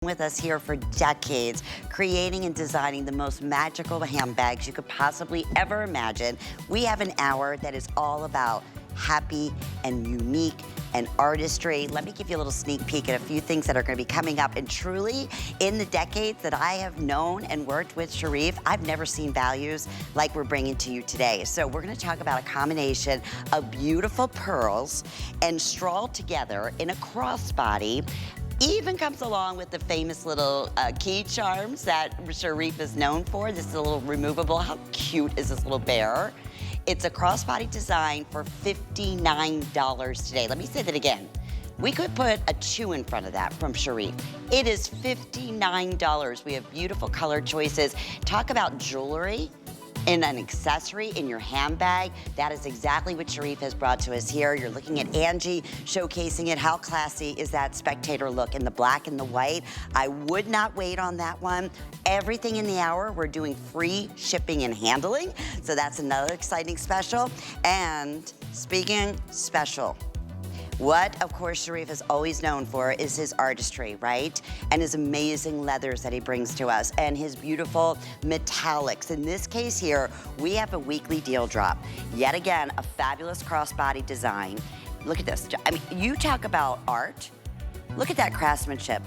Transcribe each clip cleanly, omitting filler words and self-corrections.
With us here for decades, creating and designing the most magical handbags you could possibly ever imagine. We have an hour that is all about happy and unique and artistry. Let me give you a little sneak peek at a few things that are going to be coming up. And truly, in the decades that I have known and worked with Sharif, I've never seen values like we're bringing to you today. So we're going to talk about a combination of beautiful pearls and straw together in a crossbody. Even comes along with the famous little key charms that Sharif is known for. This is a little removable. How cute is this little bear? It's a crossbody design for $59 today. Let me say that again. We could put a 2 in front of that from Sharif. It is $59. We have beautiful color choices. Talk about jewelry in an accessory in your handbag. That is exactly what Sharif has brought to us here. You're looking at Angie showcasing it. How classy is that spectator look in the black and the white? I would not wait on that one. Everything in the hour, we're doing free shipping and handling. So that's another exciting special. And speaking special, what, of course, Sharif is always known for is his artistry, right? And his amazing leathers that he brings to us and his beautiful metallics. In this case here, we have a weekly deal drop. Yet again, a fabulous crossbody design. Look at this. I mean, you talk about art. Look at that craftsmanship.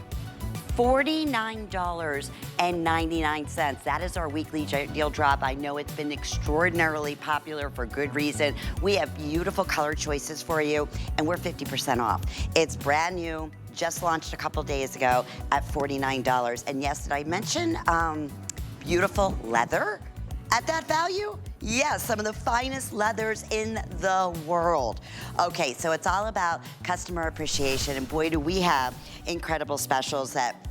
$49.99. That is our weekly deal drop. I know it's been extraordinarily popular for good reason. We have beautiful color choices for you, and we're 50% off. It's brand new, just launched a couple days ago at $49. And yes, did I mention beautiful leather at that value? Yes, some of the finest leathers in the world. Okay, so it's all about customer appreciation, and boy, do we have incredible specials that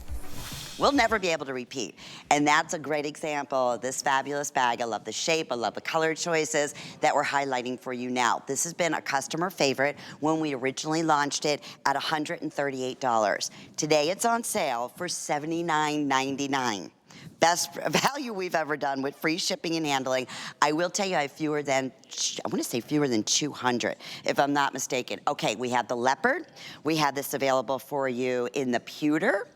we'll never be able to repeat. And that's a great example of this fabulous bag. I love the shape, I love the color choices that we're highlighting for you now. This has been a customer favorite when we originally launched it at $138. Today it's on sale for $79.99. Best value we've ever done with free shipping and handling. I will tell you I have fewer than 200, if I'm not mistaken. Okay, we have the leopard. We have this available for you in the pewter.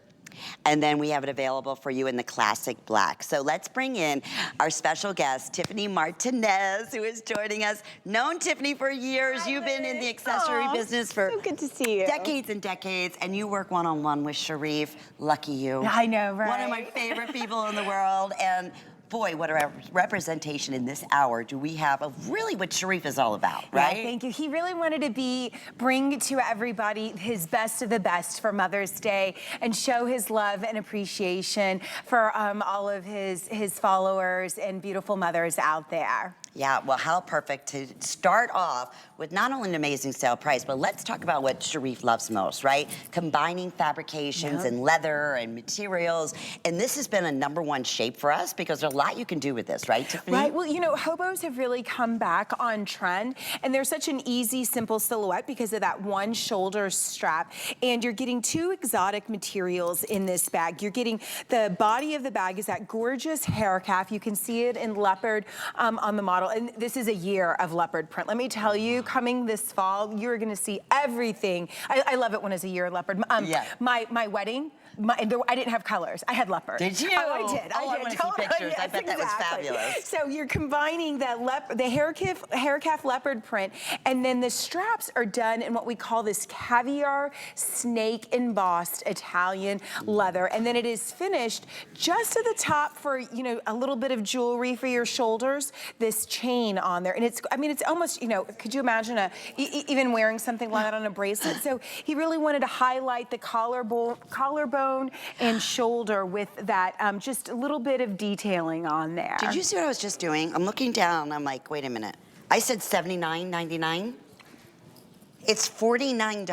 And then we have it available for you in the classic black. So let's bring in our special guest, Tiffany Martinez, who is joining us. Known Tiffany for years. Hi, You've been in the accessory business for so good to see you. Decades and decades, and you work one-on-one with Sharif. Lucky you. I know, right? One of my favorite people in the world. And boy, what a representation in this hour do we have of really what Sharif is all about, right? Yeah, thank you. He really wanted to bring to everybody his best of the best for Mother's Day and show his love and appreciation for all of his followers and beautiful mothers out there. Yeah, well, how perfect to start off with not only an amazing sale price, but let's talk about what Sharif loves most, right? Combining fabrications and leather and materials. And this has been a #1 shape for us because there's a lot you can do with this, right, Tiffany? Right, well, you know, hobos have really come back on trend, and they're such an easy, simple silhouette because of that one shoulder strap. And you're getting 2 exotic materials in this bag. You're getting the body of the bag is that gorgeous hair calf. You can see it in leopard on the model. And this is a year of leopard print. Let me tell you, coming this fall, you're gonna see everything. I love it when it's a year of leopard. My wedding, I didn't have colors. I had leopard. Did you? Oh, I did. Oh, I want to see pictures. Yes, I bet that was fabulous. So you're combining that the hair calf leopard print, and then the straps are done in what we call this caviar snake embossed Italian leather, and then it is finished just at the top for, you know, a little bit of jewelry for your shoulders. This chain on there, and it's almost, you know, could you imagine even wearing something like that on a bracelet? So he really wanted to highlight the collarbone and shoulder with that just a little bit of detailing on there. Did you see what I was just doing? I'm looking down, I'm like, wait a minute. I said $79.99. It's $49.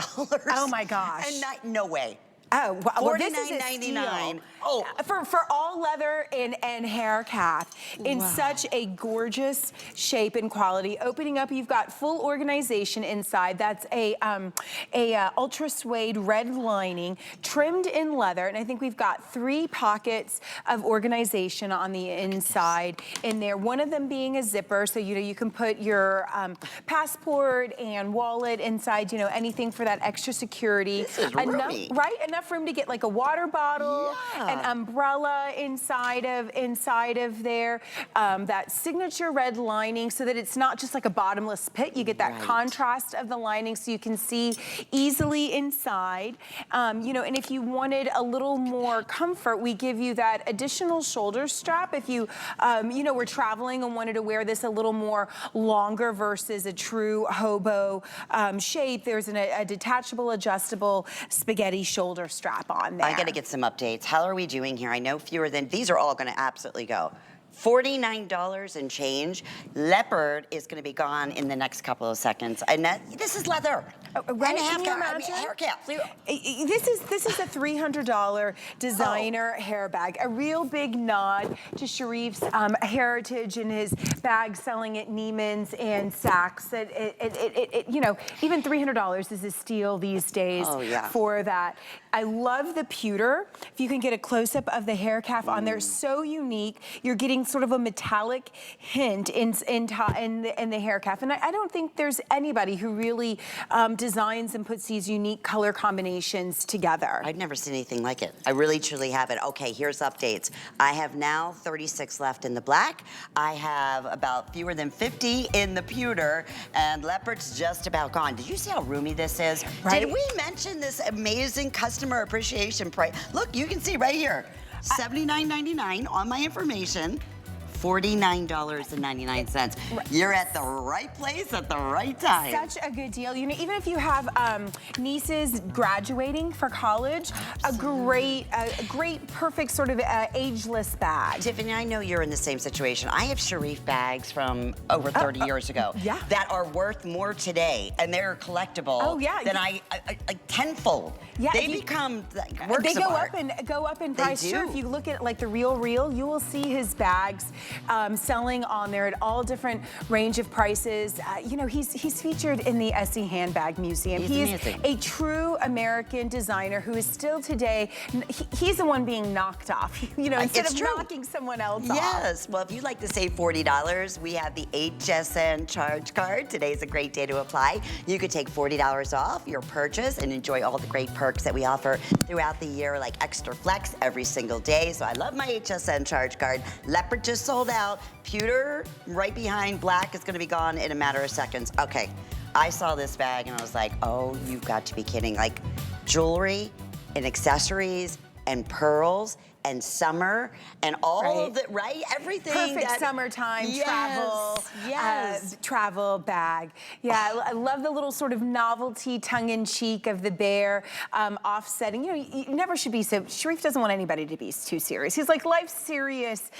Oh my gosh. And no way. Oh, well, this is a $49.99. steal. Oh, for all leather and hair calf in such a gorgeous shape and quality. Opening up, you've got full organization inside. That's a ultra suede red lining, trimmed in leather, and I think we've got 3 pockets of organization on the inside in there. One of them being a zipper, so you know you can put your passport and wallet inside. You know, anything for that extra security. This is roomy. Right, enough enough room to get like a water bottle, an umbrella inside of there. That signature red lining so that it's not just like a bottomless pit. You get that contrast of the lining so you can see easily inside. You know, and if you wanted a little more comfort, we give you that additional shoulder strap. If you, you know, were traveling and wanted to wear this a little more longer versus a true hobo shape, there's a detachable, adjustable spaghetti shoulder strap on there. I gotta get some updates. How are we doing here? I know fewer than, these are all gonna absolutely go. $49 and change. Leopard is going to be gone in the next couple of seconds. And this is leather. Right, and hair cap. This is a $300 designer hair bag. A real big nod to Sharif's heritage and his bag selling at Neiman's and Saks. You know, even $300 is a steal these days for that. I love the pewter. If you can get a close-up of the hair cap on there, so unique. You're getting sort of a metallic hint in the hair cap. And I don't think there's anybody who really designs and puts these unique color combinations together. I've never seen anything like it. I really, truly haven't. Okay, here's updates. I have now 36 left in the black. I have about fewer than 50 in the pewter, and leopard's just about gone. Did you see how roomy this is? Right? Did we mention this amazing customer appreciation price? Look, you can see right here, $79.99 on my information. $49.99. You're at the right place at the right time. Such a good deal. You know, even if you have nieces graduating for college, a great, perfect sort of ageless bag. Tiffany, I know you're in the same situation. I have Sharif bags from over 30 years ago that are worth more today, and they're collectible than I tenfold. Yeah, they become works of art. Go up in price. Sure, if you look at like the Real, you will see his bags selling on there at all different range of prices. You know, he's featured in the Essie Handbag Museum. He's a true American designer who is still today, he's the one being knocked off, you know, instead of knocking someone else off. Yes, well, if you'd like to save $40, we have the HSN charge card. Today's a great day to apply. You could take $40 off your purchase and enjoy all the great perks that we offer throughout the year, like extra flex every single day. So I love my HSN charge card. Leopard just sold out. Pewter right behind black is going to be gone in a matter of seconds. Okay, I saw this bag and I was like, oh, you've got to be kidding. Like jewelry and accessories and pearls and summer and all of it, everything. Perfect summertime travel bag. Yeah, I love the little sort of novelty tongue-in-cheek of the bear offsetting. You know, you never should be so, Sharif doesn't want anybody to be too serious. He's like, life's serious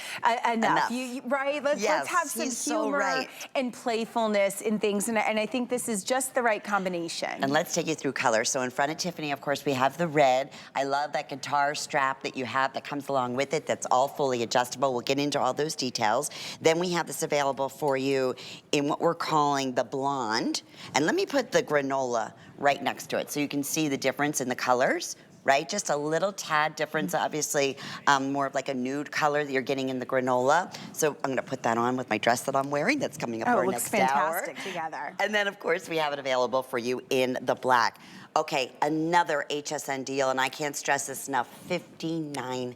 enough. Right? Let's have some humor and playfulness in things. And I think this is just the right combination. And let's take you through colors. So in front of Tiffany, of course, we have the red. I love that guitar strap that you have that comes along with it. That's all fully adjustable. We'll get into all those details. Then we have this available for you in what we're calling the blonde. And let me put the granola right next to it so you can see the difference in the colors. Right, just a little tad difference, obviously more of like a nude color that you're getting in the granola. So I'm gonna put that on with my dress that I'm wearing that's coming up our next hour. It looks fantastic together. And then of course we have it available for you in the black. Okay, another HSN deal, and I can't stress this enough, $59.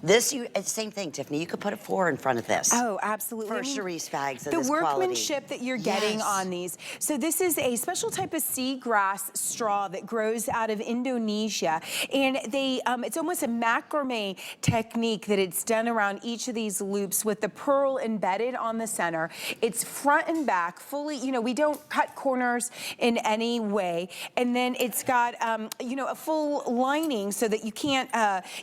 This, same thing, Tiffany, you could put a 4 in front of this. Oh, absolutely. For Sharif's bags of the this quality. workmanship that you're getting on these. So this is a special type of seagrass straw that grows out of Indonesia. And they, it's almost a macrame technique that it's done around each of these loops with the pearl embedded on the center. It's front and back, fully, you know, we don't cut corners in any way. And then it's got, you know, a full lining so that you can't,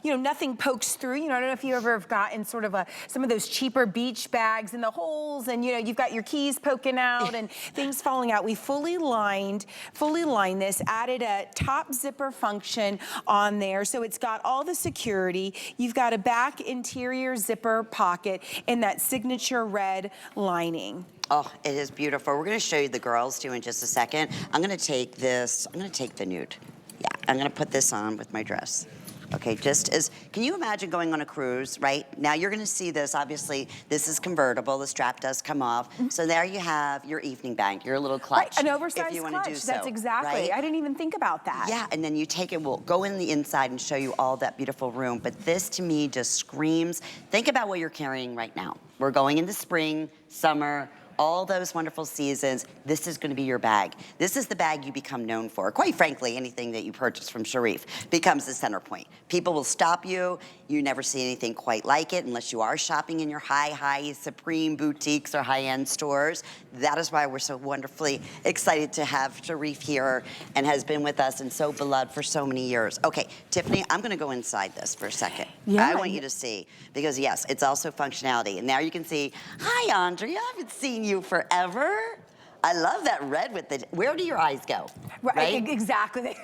you know, nothing pokes through. You know, I don't know if you ever have gotten sort of some of those cheaper beach bags in the holes and, you know, you've got your keys poking out and things falling out. We fully lined this, added a top zipper function on there. So it's got all the security. You've got a back interior zipper pocket in that signature red lining. Oh, it is beautiful. We're gonna show you the girls too in just a second. I'm gonna take this, I'm gonna take the nude. Yeah, I'm gonna put this on with my dress. Okay, just as, can you imagine going on a cruise, right? Now you're gonna see this, obviously, this is convertible, the strap does come off. So there you have your evening bag, your little clutch. Right, an oversized if you wanna clutch, do so, that's exactly. right? I didn't even think about that. Yeah, and then you take it, we'll go in the inside and show you all that beautiful room. But this to me just screams, think about what you're carrying right now. We're going into spring, summer, all those wonderful seasons. This is gonna be your bag. This is the bag you become known for. Quite frankly, anything that you purchase from Sharif becomes the center point. People will stop you. You never see anything quite like it unless you are shopping in your high supreme boutiques or high-end stores. That is why we're so wonderfully excited to have Sharif here and has been with us and so beloved for so many years. Okay, Tiffany, I'm gonna go inside this for a second. Yeah. I want you to see, because yes, it's also functionality. And now you can see, hi Andrea, I haven't seen you forever. I love that red with the, where do your eyes go? Right? Exactly.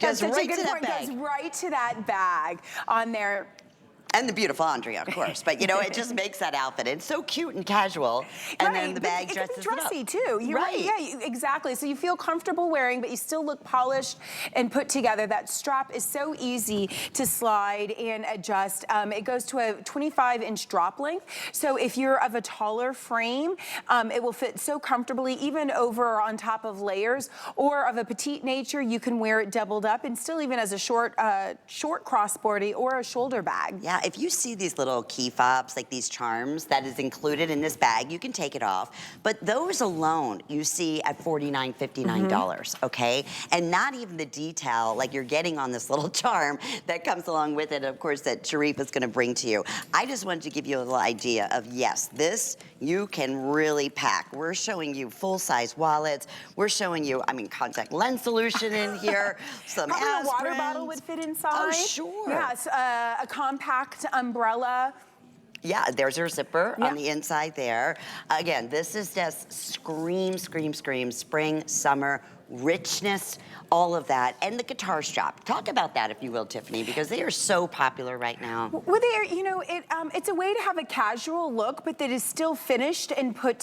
That's such right a good to that point. bag. Goes right to that bag on there. And the beautiful Andrea, of course. But you know, it just makes that outfit. It's so cute and casual. And then the bag dresses it can be dressy up. too. You're right. Yeah, exactly. So you feel comfortable wearing, but you still look polished and put together. That strap is so easy to slide and adjust. It goes to a 25-inch drop length. So if you're of a taller frame, it will fit so comfortably, even over or on top of layers. Or of a petite nature, you can wear it doubled up and still even as a short crossbody or a shoulder bag. Yeah, if you see these little key fobs, like these charms that is included in this bag, you can take it off. But those alone, you see at $49, $59, okay? And not even the detail like you're getting on this little charm that comes along with it, of course, that Sharif is gonna bring to you. I just wanted to give you a little idea of, yes, this you can really pack. We're showing you full-size wallets. We're showing you, I mean, contact lens solution in here, some Probably a water aspirins. bottle would fit inside. Oh, sure. Yes, a compact umbrella. Yeah, there's your zipper on the inside there. Again, this is just scream, scream, scream, spring, summer, richness, all of that. And the guitar strap. Talk about that, if you will, Tiffany, because they are so popular right now. Well, they are, you know, it's a way to have a casual look, but that is still finished and put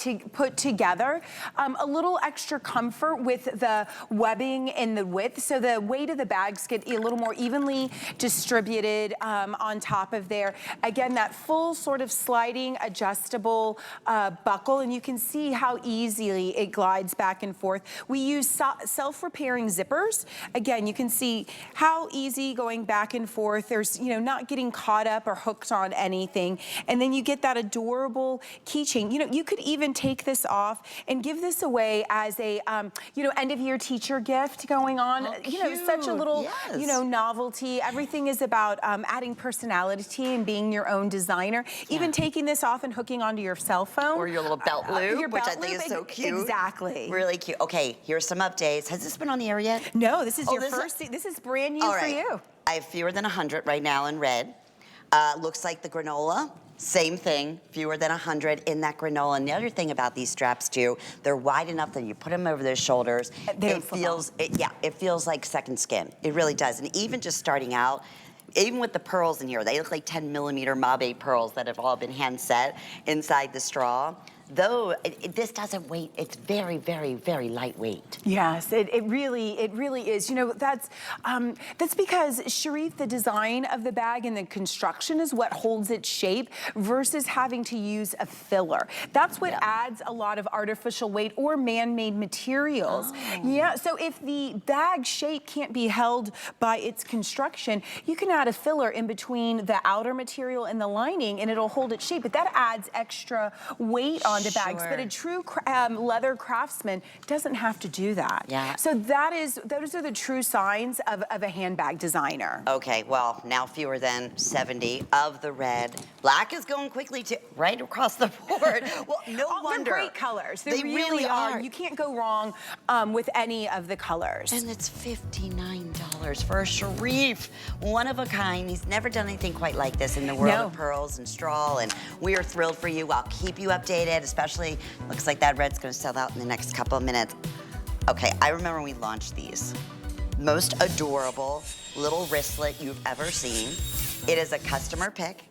together. A little extra comfort with the webbing and the width, so the weight of the bags get a little more evenly distributed on top of there. Again, that full sort of sliding, adjustable buckle, and you can see how easily it glides back and forth. We use self-repairing zippers. Again, you can see how easy going back and forth. There's, you know, not getting caught up or hooked on anything. And then you get that adorable keychain. You know, you could even take this off and give this away as a, you know, end of year teacher gift going on. Oh, you know, such a little, you know, novelty. Everything is about adding personality and being your own designer. Even taking this off and hooking onto your cell phone. Or your little belt loop, which I think is so cute. Exactly. Really cute. Okay, here's some updates. Has this been on the air yet? No, this is your first. This is brand new for you. I have fewer than 100 right now in red. Looks like the granola. Same thing, fewer than 100 in that granola. And the other thing about these straps too, they're wide enough that you put them over their shoulders. It feels like second skin. It really does. And even just starting out, even with the pearls in here, they look like 10mm Mabe pearls that have all been hand set inside the straw. Though this doesn't weigh, it's very, very, very lightweight. Yes, it really is. You know, that's because Sharif, the design of the bag and the construction is what holds its shape versus having to use a filler. That's what adds a lot of artificial weight or man-made materials. Yeah, so if the bag shape can't be held by its construction, you can add a filler in between the outer material and the lining and it'll hold its shape, but that adds extra weight onto bags. But a true leather craftsman doesn't have to do that. Yeah. So those are the true signs of a handbag designer. Okay, well, now fewer than 70 of the red. Black is going quickly to right across the board. Well, no wonder. They're great colors. They really are. You can't go wrong with any of the colors. And it's $59 for a Sharif. One of a kind. He's never done anything quite like this in the world of pearls and straw. And we are thrilled for you. I'll keep you updated, especially looks like that red's gonna sell out in the next couple of minutes. Okay, I remember when we launched these. Most adorable little wristlet you've ever seen. It is a customer pick.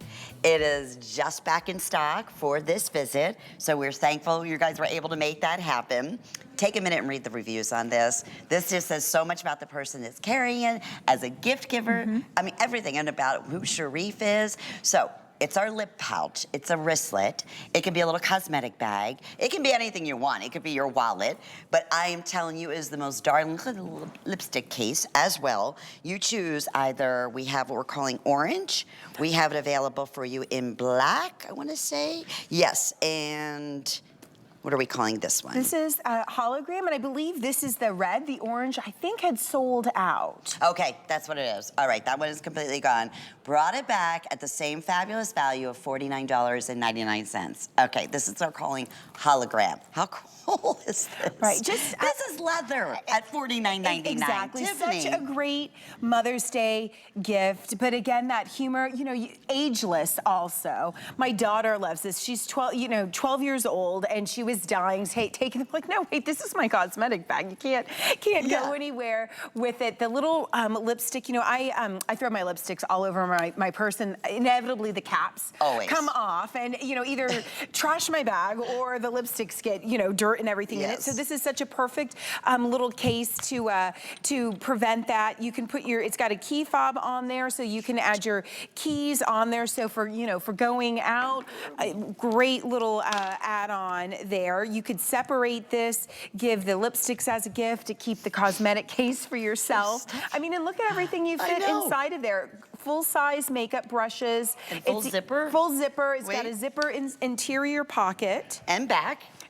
It is just back in stock for this visit, so we're thankful you guys were able to make that happen. Take a minute and read the reviews on this. This just says so much about the person that's carrying it as a gift giver. I mean, everything, and about who Sharif is. So it's our lip pouch. It's a wristlet. It can be a little cosmetic bag. It can be anything you want. It could be your wallet. But I am telling you, it is the most darling little lipstick case as well. You choose either, we have what we're calling orange. We have it available for you in black, I want to say. Yes, and what are we calling this one? This is a hologram, and I believe this is the red. The orange, I think, had sold out. Okay, that's what it is. All right, that one is completely gone. Brought it back at the same fabulous value of $49.99. Okay, this is our calling hologram. How cool is this? Right, this is leather at $49.99. Exactly, Tiffany. such a great Mother's Day gift. But again, that humor, you know, ageless also. My daughter loves this. She's 12 years old, and she was dying, taking, like, no, wait, this is my cosmetic bag. You can't go anywhere with it. The little lipstick, you know, I throw my lipsticks all over my purse, and inevitably the caps come off, and, you know, either trash my bag or the lipsticks get, you know, dirt and everything in it. So this is such a perfect little case to prevent that. You can put it's got a key fob on there, so you can add your keys on there. So for, you know, for going out, a great little add-on there. You could separate this, give the lipsticks as a gift to keep the cosmetic case for yourself. I mean, and look at everything you fit inside of there. Full-size makeup brushes. And full zipper. Full zipper. It's got a zipper interior pocket. And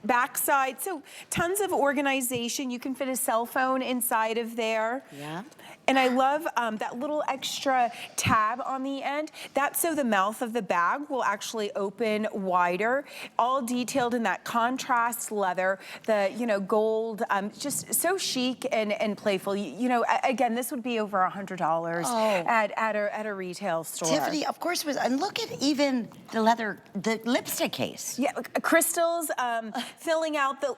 backside. So tons of organization. You can fit a cell phone inside of there. Yeah. And I love that little extra tab on the end. That's so the mouth of the bag will actually open wider. All detailed in that contrast leather, the, you know, gold, just so chic and playful. You know, again, this would be over $100 at a retail store. Tiffany, of course, and look at even the lipstick case. Yeah, crystals, filling out the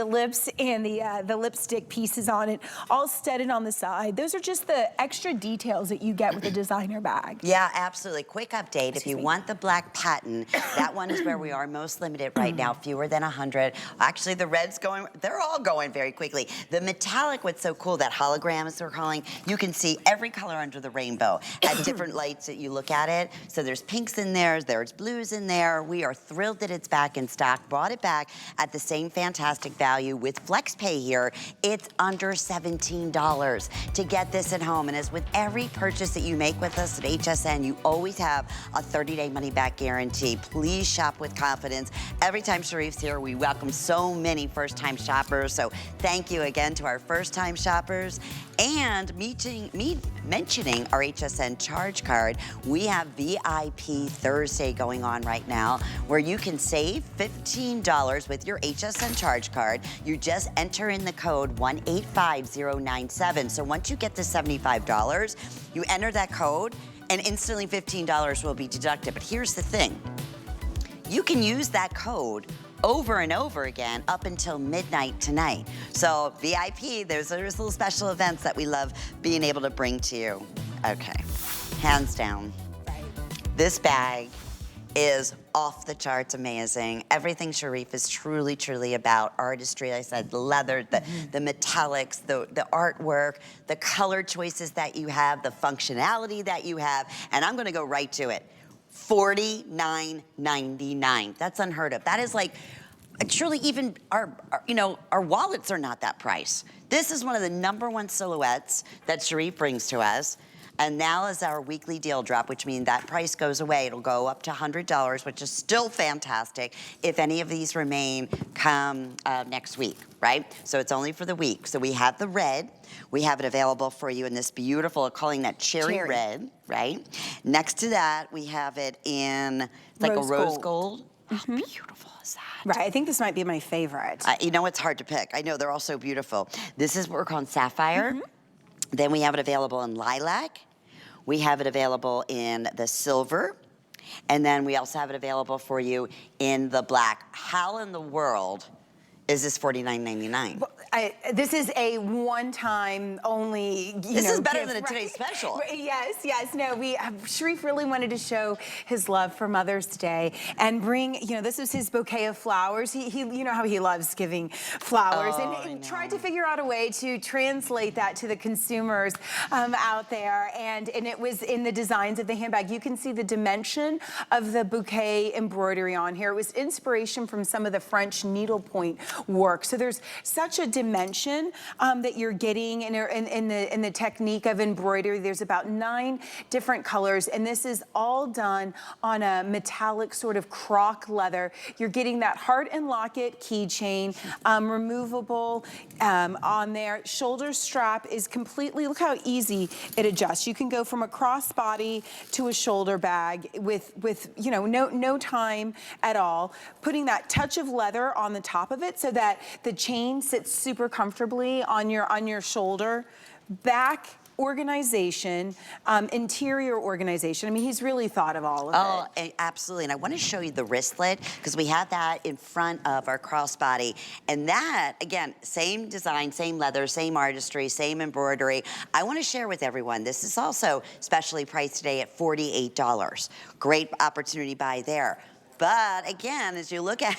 lips and the lipstick pieces on it, all studded on the side. Those are just the extra details that you get with a designer bag. Yeah, absolutely. Quick update. If you want the black patent, that one is where we are most limited right now, fewer than 100. Actually, the red's they're all going very quickly. The metallic, what's so cool, that hologram, as we're calling, you can see every color under the rainbow at different lights that you look at it. So there's pinks in there, there's blues in there. We are thrilled that it's back in stock. Brought it back at the same fantastic value with FlexPay here. It's under $17 to get this at home. And as with every purchase that you make with us at HSN, you always have a 30-day money-back guarantee. Please shop with confidence. Every time Sharif's here, we welcome so many first-time shoppers. So thank you again to our first-time shoppers. And mentioning our HSN charge card, we have VIP Thursday going on right now, where you can save $15 with your HSN charge card. You just enter in the code 185097. So once you get to $75, you enter that code, and instantly $15 will be deducted. But here's the thing. You can use that code over and over again up until midnight tonight. So VIP, there's little special events that we love being able to bring to you. Okay, hands down. This bag is off the charts amazing. Everything Sharif is truly, truly about. Artistry, I said, the leather, the metallics, the artwork, the color choices that you have, the functionality that you have, and I'm gonna go right to it. $49.99. That's unheard of. That is like, truly, even our wallets are not that price. This is one of the #1 silhouettes that Sharif brings to us. And now is our weekly deal drop, which means that price goes away. It'll go up to $100, which is still fantastic if any of these remain come next week, right? So it's only for the week. So we have the red. We have it available for you in this beautiful, calling that cherry red, right? Next to that, we have it in, it's like a rose gold. How beautiful is that? Right, I think this might be my favorite. You know, it's hard to pick. I know, they're all so beautiful. This is what we're calling sapphire. Then we have it available in lilac. We have it available in the silver. And then we also have it available for you in the black. How in the world is this $49.99? This is a one-time only, This is better gift, than a today's special. Yes, yes. No, Sharif really wanted to show his love for Mother's Day and bring, this is his bouquet of flowers. He you know how he loves giving flowers, and tried to figure out a way to translate that to the consumers out there. And it was in the designs of the handbag. You can see the dimension of the bouquet embroidery on here. It was inspiration from some of the French needlepoint work. So there's such a dimension that you're getting in the technique of embroidery. There's about 9 different colors, and this is all done on a metallic sort of croc leather. You're getting that heart and locket keychain, removable on there. Shoulder strap is completely, look how easy it adjusts. You can go from a crossbody to a shoulder bag with no time at all. Putting that touch of leather on the top of it so that the chain sits super comfortably on your shoulder. Back organization, interior organization. I mean, he's really thought of all of it. Oh, absolutely. And I want to show you the wristlet because we have that in front of our crossbody. And that, again, same design, same leather, same artistry, same embroidery. I want to share with everyone, this is also specially priced today at $48. Great opportunity buy there. But again, as you look at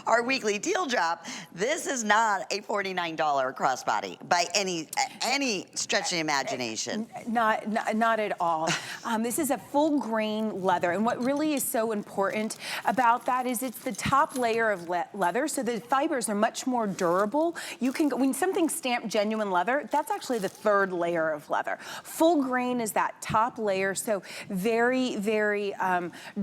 our weekly deal drop, this is not a $49 crossbody by any stretch of the imagination. Not at all. This is a full grain leather, and what really is so important about that is it's the top layer of leather, so the fibers are much more durable. You can, when something's stamped genuine leather, that's actually the 3rd layer of leather. Full grain is that top layer, so very, very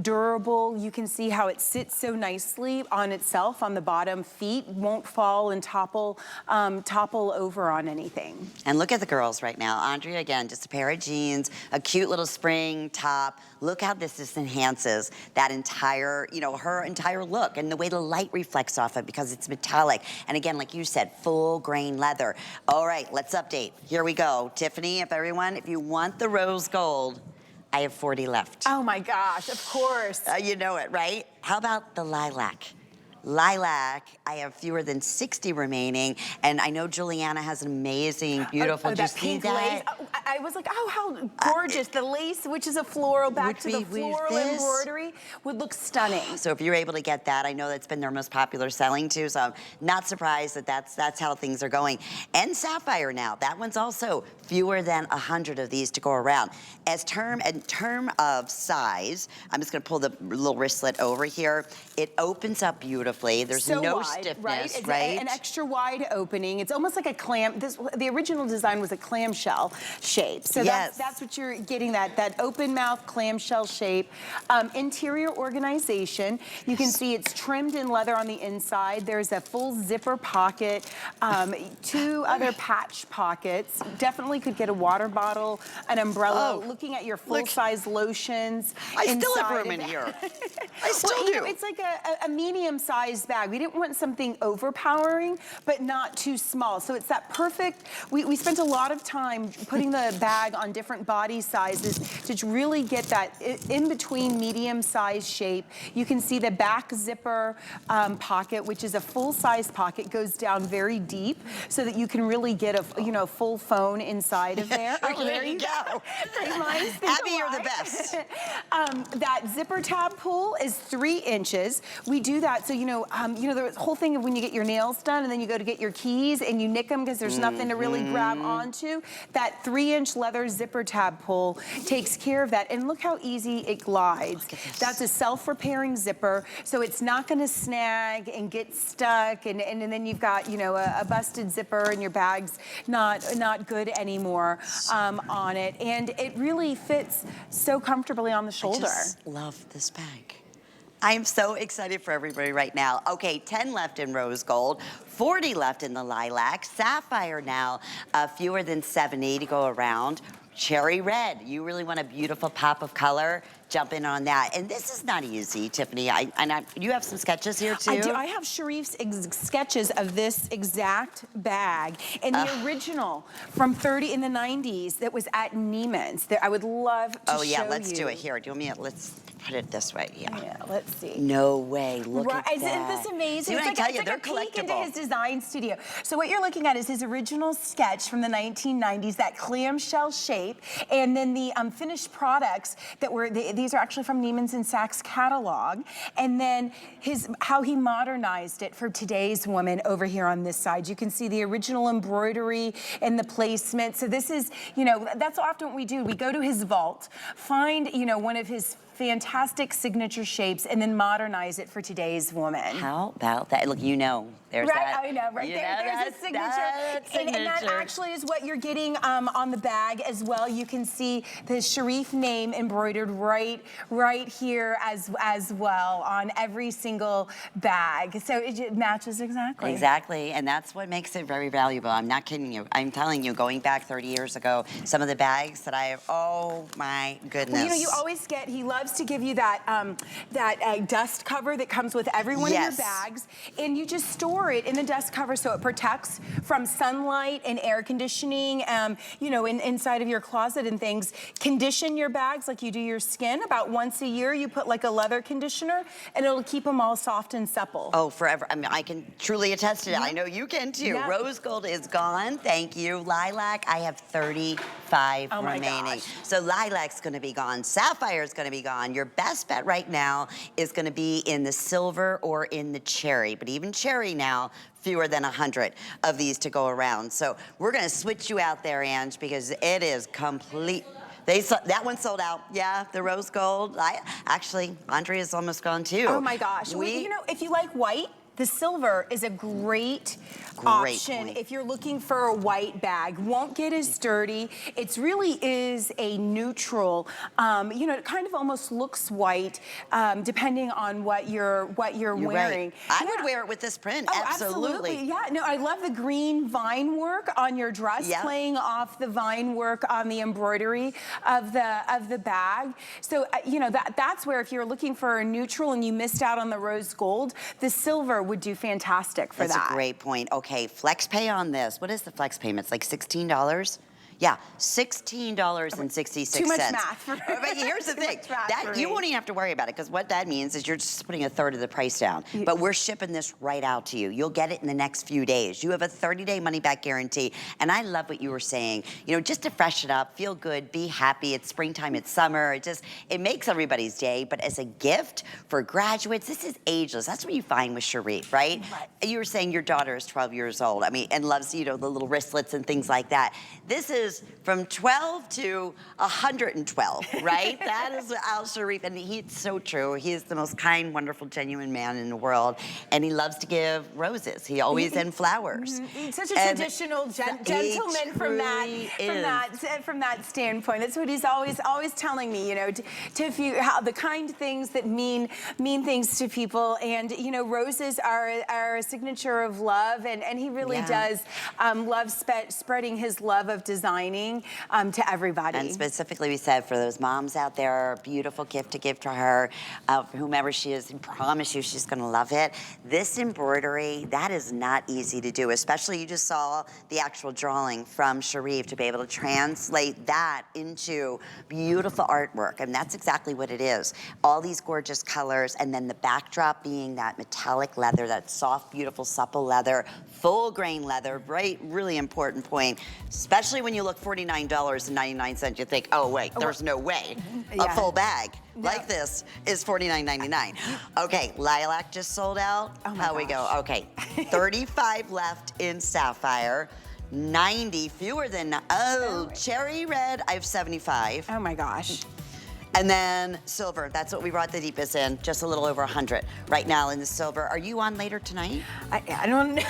durable. You can see how it sits so nicely on itself on the bottom. Feet won't fall and topple over on anything. And look at the girls right now. Andrea, again, just a pair of jeans, a cute little spring top. Look how this enhances that entire, her entire look and the way the light reflects off it because it's metallic. And again, like you said, full grain leather. All right, let's update. Here we go. Tiffany, if you want the rose gold, I have 40 left. Oh my gosh, of course. You know it, right? How about the lilac? Lilac, I have fewer than 60 remaining, and I know Juliana has an amazing, beautiful, that just pink lace. I was like, oh, how gorgeous. The lace, which is a floral, back to the floral embroidery, would look stunning. So if you're able to get that, I know that's been their most popular selling too, so I'm not surprised that that's how things are going. And sapphire now, that one's also fewer than 100 of these to go around. In term of size, I'm just gonna pull the little wristlet over here. It opens up beautifully. There's so no wide, stiffness, It's right? an extra wide opening. It's almost like a clam. The original design was a clamshell shape. So that's what you're getting, that open mouth clamshell shape. Interior organization. You can see it's trimmed in leather on the inside. There's a full zipper pocket, 2 other patch pockets. Definitely could get a water bottle, an umbrella. Looking at your full-size lotions. I still have room in here. I still do. It's like a medium-sized bag. We didn't want something overpowering, but not too small. So it's that perfect, we spent a lot of time putting the bag on different body sizes to really get that in-between medium-sized shape. You can see the back zipper pocket, which is a full-size pocket, goes down very deep so that you can really get a full phone inside of there. Oh, there you go. Abby, you're the best. That zipper tab pull is 3 inches. We do that so, the whole thing of when you get your nails done and then you go to get your keys and you nick them because there's nothing to really grab onto, that 3-inch leather zipper tab pull takes care of that. And look how easy it glides. That's a self-repairing zipper, so it's not gonna snag and get stuck and then you've got, a busted zipper and your bag's not good anymore on it. And it really fits so comfortably on the shoulder. I just love this bag. I am so excited for everybody right now. Okay, 10 left in rose gold, 40 left in the lilac, sapphire now, fewer than 70 to go around. Cherry red, you really want a beautiful pop of color. jump in on that. And this is not easy, Tiffany. You have some sketches here too? I do. I have Sharif's sketches of this exact bag. And the original from in the 90s that was at Neiman's. That I would love to show you. Oh yeah, let's do it here. Do you want me to, let's put it this way. Yeah, let's see. No way, look at that. Isn't this amazing? See what I tell you, they're collectible. Peek into his design studio. So what you're looking at is his original sketch from the 1990s, that clamshell shape, and then the finished products that were, these are actually from Neiman's and Saks catalog, and then how he modernized it for today's woman over here on this side. You can see the original embroidery and the placement. So this is, you know, that's often what we do. We go to his vault, find, you know, one of his fantastic signature shapes, and then modernize it for today's woman. How about that? Look, you know, there's right, that. I know, right there's a signature. And that actually is what you're getting on the bag as well. You can see the Sharif name embroidered right here as well on every single bag. So it matches exactly. Exactly, and that's what makes it very valuable. I'm not kidding you. I'm telling you, going back 30 years ago, some of the bags that I have, oh my goodness. Well, you know, you always get, he loves to give you that dust cover that comes with every one of your bags, and you just store it in the dust cover so it protects from sunlight and air conditioning, you know, inside of your closet and things. Condition your bags like you do your skin. About once a year, you put like a leather conditioner, and it'll keep them all soft and supple. Oh, forever. I mean, I can truly attest to that. I know you can too. Yeah. Rose gold is gone. Thank you. Lilac, I have 35 remaining. Gosh. So lilac's going to be gone. Sapphire's going to be gone. Your best bet right now is going to be in the silver or in the cherry. But even cherry now, fewer than 100 of these to go around. So we're going to switch you out there, Ange, because it is complete. That one sold out. Yeah, the rose gold. Actually, Andrea's almost gone too. Oh my gosh. You know, if you like white, the silver is a great option if you're looking for a white bag. Won't get as dirty. It really is a neutral. You know, it kind of almost looks white, depending on what you're wearing. Right. I would wear it with this print. Oh, absolutely. Yeah. No, I love the green vine work on your dress, playing off the vine work on the embroidery of the bag. So you know, that's where if you're looking for a neutral and you missed out on the rose gold, the silver would do fantastic for that. That's a great point. Okay, flex pay on this. What is the flex payment? It's like $16? Yeah, $16.66. Too much math. But here's the thing. You won't even have to worry about it, because what that means is you're just putting a third of the price down. But we're shipping this right out to you. You'll get it in the next few days. You have a 30-day money-back guarantee. And I love what you were saying. You know, just to freshen up, feel good, be happy. It's springtime, it's summer. It makes everybody's day. But as a gift for graduates, this is ageless. That's what you find with Sharif, right? You were saying your daughter is 12 years old. I mean, and loves, you know, the little wristlets and things like that. This is from 12 to 112, right? That is Al Sharif, and it's so true. He is the most kind, wonderful, genuine man in the world, and he loves to give roses. He always and flowers. Such a traditional gentleman from that standpoint. That's what he's always telling me. You know, how the kind things that mean things to people, and you know, roses are a signature of love, and he really does love spreading his love of designing to everybody. And specifically, we said for those moms out there, a beautiful gift to give to her, for whomever she is, and promise you she's gonna love it. This embroidery, that is not easy to do, especially you just saw the actual drawing from Sharif, to be able to translate that into beautiful artwork, and that's exactly what it is. All these gorgeous colors, and then the backdrop being that metallic leather, that soft, beautiful, supple leather, full grain leather, right? Really important point, especially when you look $49.99, you think, oh wait, there's no way a full bag like this is $49.99. Okay, lilac just sold out. How we go? Okay, 35 left in sapphire. 90 fewer than, cherry red, I have 75. Oh my gosh. And then silver, that's what we brought the deepest in, just a little over 100 right now in the silver. Are you on later tonight? I don't know.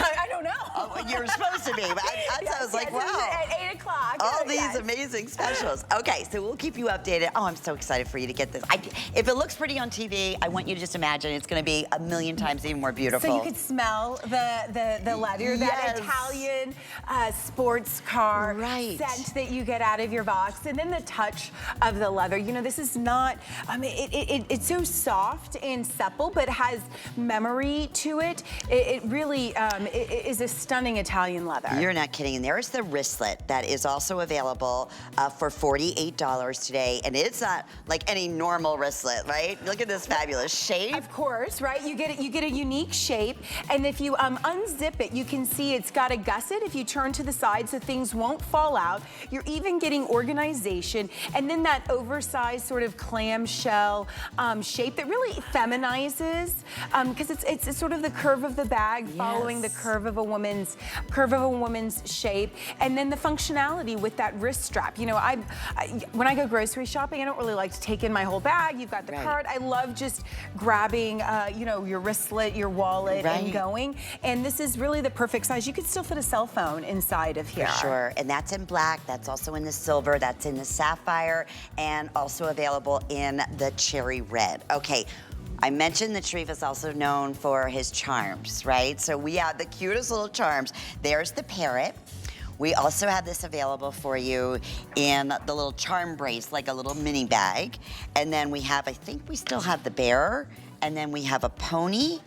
Oh, you're supposed to be, but I was like, wow. At 8 o'clock. All these amazing specials. Okay, so we'll keep you updated. Oh, I'm so excited for you to get this. If it looks pretty on TV, I want you to just imagine it's gonna be a million times even more beautiful. So you could smell the leather, that Italian sports car scent that you get out of your box, and then the touch of the leather. You know, this is is not, it's so soft and supple, but has memory to it. It really it is a stunning Italian leather. You're not kidding. And there's the wristlet that is also available for $48 today. And it's not like any normal wristlet, right? Look at this fabulous shape. Of course, right? You get a unique shape. And if you unzip it, you can see it's got a gusset if you turn to the side so things won't fall out. You're even getting organization. And then that oversized sort of clamshell shape that really feminizes, because it's sort of the curve of the bag following the curve of a woman's shape, and then the functionality with that wrist strap. You know, when I go grocery shopping, I don't really like to take in my whole bag. You've got the cart. I love just grabbing, you know, your wristlet, your wallet, and going. And this is really the perfect size. You could still fit a cell phone inside of here. For sure. And that's in black. That's also in the silver. That's in the sapphire, and also available in the cherry red. Okay. I mentioned that Sharif is also known for his charms, right? So we have the cutest little charms. There's the parrot. We also have this available for you in the little charm brace, like a little mini bag. And then we have, I think we still have the bear, and then we have a pony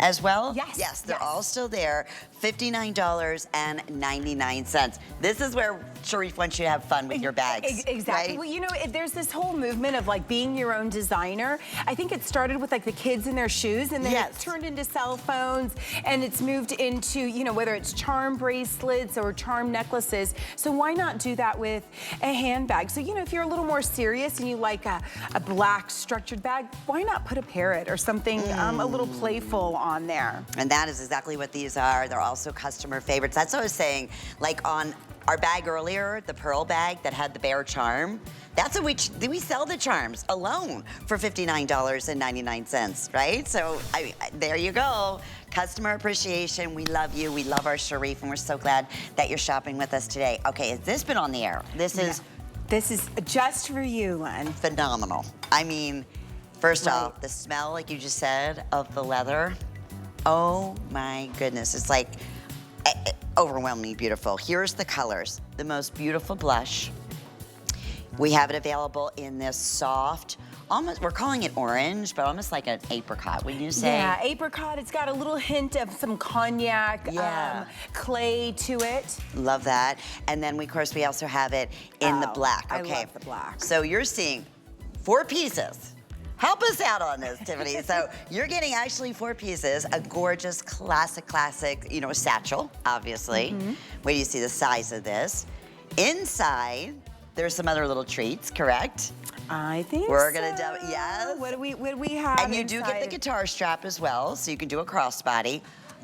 as well. Yes. Yes, they're all still there. $59.99. This is where Sharif wants you to have fun with your bags. Exactly. Right? Well, you know, there's this whole movement of like being your own designer. I think it started with like the kids in their shoes, and then it's turned into cell phones, and it's moved into, you know, whether it's charm bracelets or charm necklaces. So why not do that with a handbag? So, you know, if you're a little more serious and you like a black structured bag, why not put a parrot or something a little playful on there? And that is exactly what these are. They're also customer favorites. That's what I was saying, like on our bag earlier, the pearl bag that had the bear charm, that's what we sell the charms alone for $59.99, right? So there you go. Customer appreciation. We love you. We love our Sharif, and we're so glad that you're shopping with us today. Okay, has this been on the air? This is just for you, Lynn. Phenomenal. I mean, first off, the smell, like you just said, of the leather. Oh my goodness, it's like overwhelmingly beautiful. Here's the colors. The most beautiful blush. We have it available in this soft, almost, we're calling it orange, but almost like an apricot, wouldn't you say? Yeah, apricot. It's got a little hint of some cognac, clay to it. Love that. And then, of course, we also have it in the black. Okay. I love the black. So you're seeing 4 pieces. Help us out on this, Tiffany. So you're getting actually 4 pieces, a gorgeous classic, you know, satchel, obviously. Wait till you see the size of this. Inside, there's some other little treats, correct? I think we're gonna yes. What do we have? And you do get the guitar strap as well, so you can do a crossbody.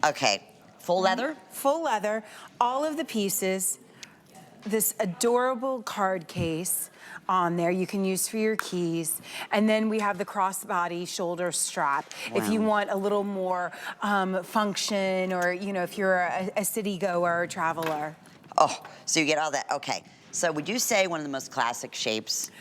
Okay, full leather? Full leather, all of the pieces, this adorable card case on there you can use for your keys, and then we have the crossbody shoulder strap if you want a little more function, or you know, if you're a city goer or traveler. Oh, so you get all that. Okay. So would you say one of the most classic shapes,